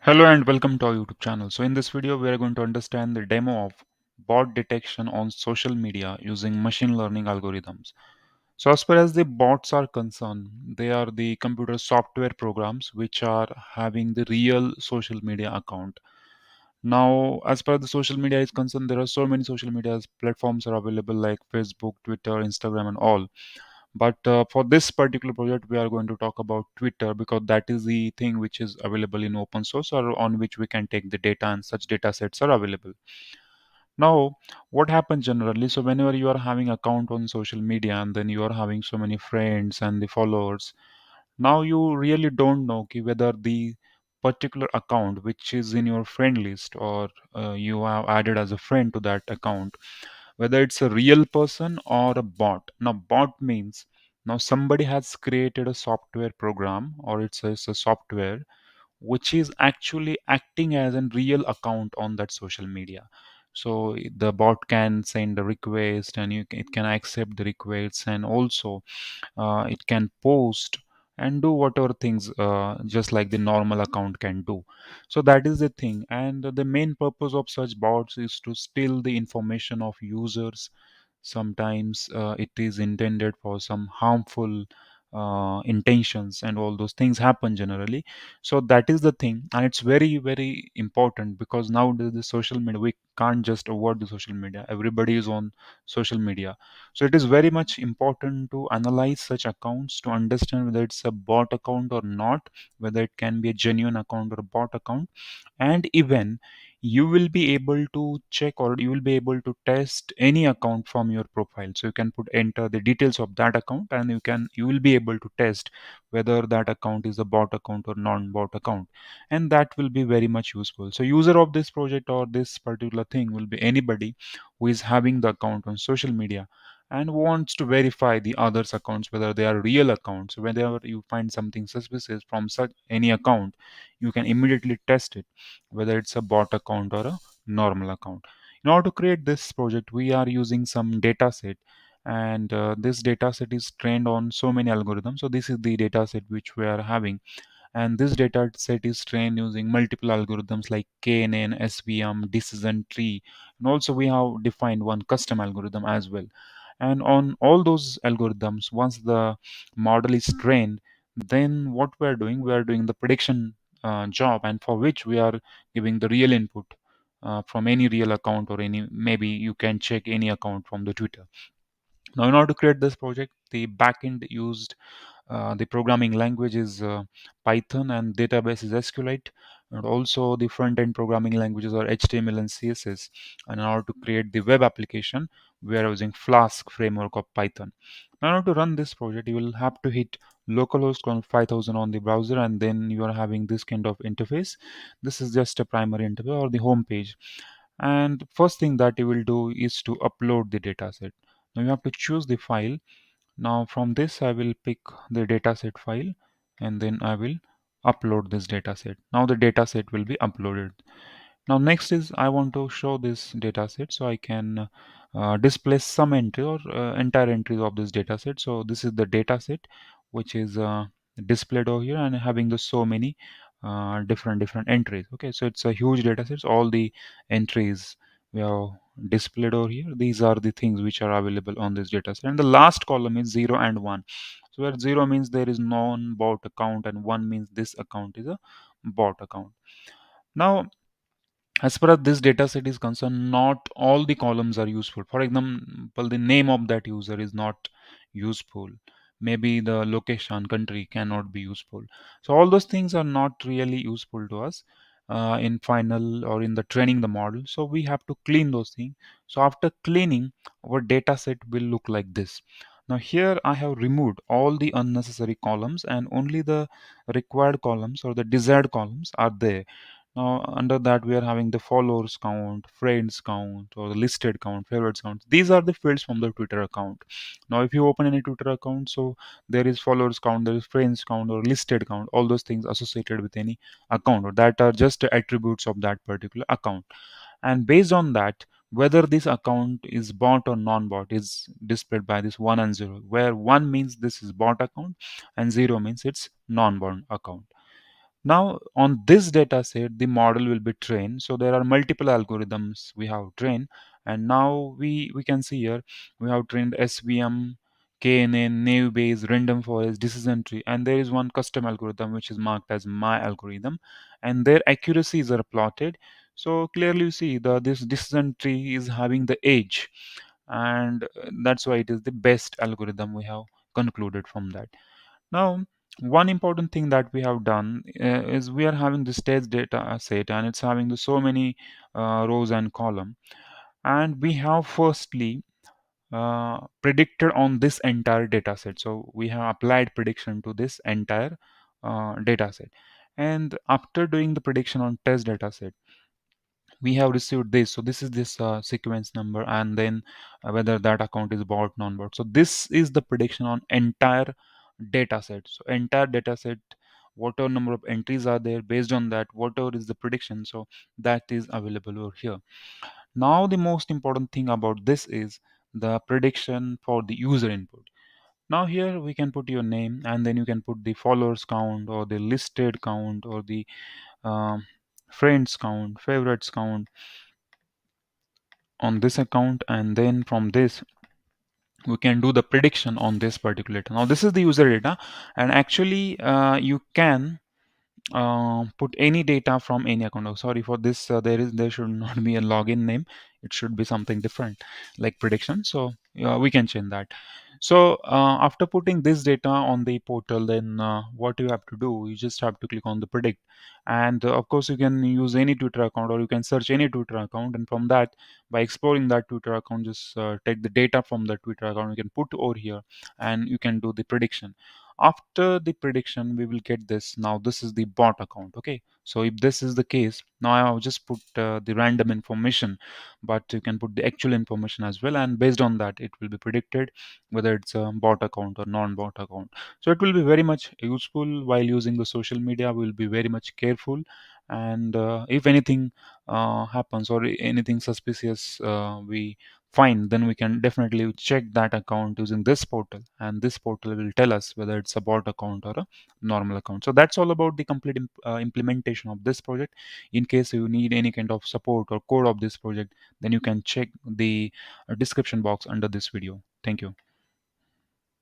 Hello and welcome to our YouTube channel. So in this video, we are going to understand the demo of bot detection on social media using machine learning algorithms. So as far as the bots are concerned, they are the computer software programs which are having the real social media account. Now, as far as the social media is concerned, there are so many social media platforms are available like Facebook, Twitter, Instagram, and all. But for this particular project, we are going to talk about Twitter because that is the thing which is available in open source or on which we can take the data, and such data sets are available. Now, what happens generally? So whenever you are having account on social media and then you are having so many friends and the followers, now you really don't know whether the particular account which is in your friend list or you have added as a friend to that account, whether it's a real person or a bot. Now, bot means now somebody has created a software program or it's a software which is actually acting as a real account on that social media. So the bot can send a request and it can accept the requests, and also it can post and do whatever things just like the normal account can do. So that is the thing, and the main purpose of such bots is to steal the information of users. Sometimes it is intended for some harmful intentions, and all those things happen generally. So that is the thing, and it's very very important because nowadays the social media, we can't just avoid the social media. Everybody is on social media, so it is very much important to analyze such accounts to understand whether it's a bot account or not, whether it can be a genuine account or a bot account. And even you will be able to check or you will be able to test any account from your profile. So you can enter the details of that account, and you will be able to test whether that account is a bot account or non-bot account, and that will be very much useful. So user of this project or this particular thing will be anybody who is having the account on social media and wants to verify the others accounts whether they are real accounts. Whenever you find something suspicious from such any account, you can immediately test it whether it's a bot account or a normal account. In order to create this project, we are using some data set, and this data set is trained on so many algorithms. So this is the data set which we are having, and this data set is trained using multiple algorithms like knn, svm, decision tree, and also we have defined one custom algorithm as well. And on all those algorithms, once the model is trained, then what we are doing the prediction job, and for which we are giving the real input from any real account, or any, maybe you can check any account from the Twitter. Now, in order to create this project, the backend used, the programming language is Python, and database is SQLite, and also the front end programming languages are HTML and CSS. And in order to create the web application, we are using Flask framework of Python. Now, in order to run this project, you will have to hit localhost 5000 on the browser, and then you are having this kind of interface. This is just a primary interface or the home page. And first thing that you will do is to upload the dataset. Now you have to choose the file. Now from this I will pick the dataset file, and then I will upload this dataset. Now the dataset will be uploaded. Now next is I want to show this dataset, so I can display some entry or entire entries of this dataset. So this is the dataset which is displayed over here and having the so many different entries. Okay, so it's a huge dataset. So all the entries we have displayed over here, these are the things which are available on this dataset. And the last column is 0 and 1. So where 0 means there is non-bot account, and 1 means this account is a bot account. Now, as far as this data set is concerned, not all the columns are useful. For example, the name of that user is not useful. Maybe the location, country cannot be useful. So all those things are not really useful to us in final or in the training the model. So we have to clean those things. So after cleaning, our data set will look like this. Now here I have removed all the unnecessary columns, and only the required columns or the desired columns are there. Now, under that, we are having the followers count, friends count, or the listed count, favorites count. These are the fields from the Twitter account. Now, if you open any Twitter account, so there is followers count, there is friends count, or listed count, all those things associated with any account, or that are just attributes of that particular account. And based on that, whether this account is bot or non-bot is displayed by this 1 and 0, where 1 means this is bot account and 0 means it's non-bot account. Now on this data set the model will be trained. So there are multiple algorithms we have trained, and now we can see here we have trained SVM, KNN, naive bayes, random forest, decision tree, and there is one custom algorithm which is marked as my algorithm, and their accuracies are plotted. So clearly you see the this decision tree is having the edge, and that's why it is the best algorithm we have concluded from that. Now, one important thing that we have done is we are having this test data set, and it's having so many rows and column, and we have firstly predicted on this entire data set. So we have applied prediction to this entire data set, and after doing the prediction on test data set we have received this. So this is this sequence number, and then whether that account is bot non-bot. So this is the prediction on entire data set. So entire data set, whatever number of entries are there, based on that whatever is the prediction, so that is available over here. Now the most important thing about this is the prediction for the user input. Now here we can put your name, and then you can put the followers count or the listed count or the um, friends count, favorites count on this account, and then from this we can do the prediction on this particular data. Now this is the user data, and actually you can put any data from any account. Oh, sorry for this, there should not be a login name, it should be something different like prediction. So we can change that. So after putting this data on the portal, then what you have to do, you just have to click on the predict, and of course you can use any Twitter account or you can search any Twitter account, and from that, by exploring that Twitter account, just take the data from the Twitter account, you can put over here and you can do the prediction. After the prediction we will get this. Now this is the bot account. Okay, so if this is the case, now I have just put the random information, but you can put the actual information as well, and based on that it will be predicted whether it's a bot account or non-bot account. So it will be very much useful while using the social media. We will be very much careful, and if anything happens or anything suspicious we find, then we can definitely check that account using this portal, and this portal will tell us whether it's a bot account or a normal account. So that's all about the complete implementation of this project. In case you need any kind of support or code of this project, then you can check the description box under this video. Thank you.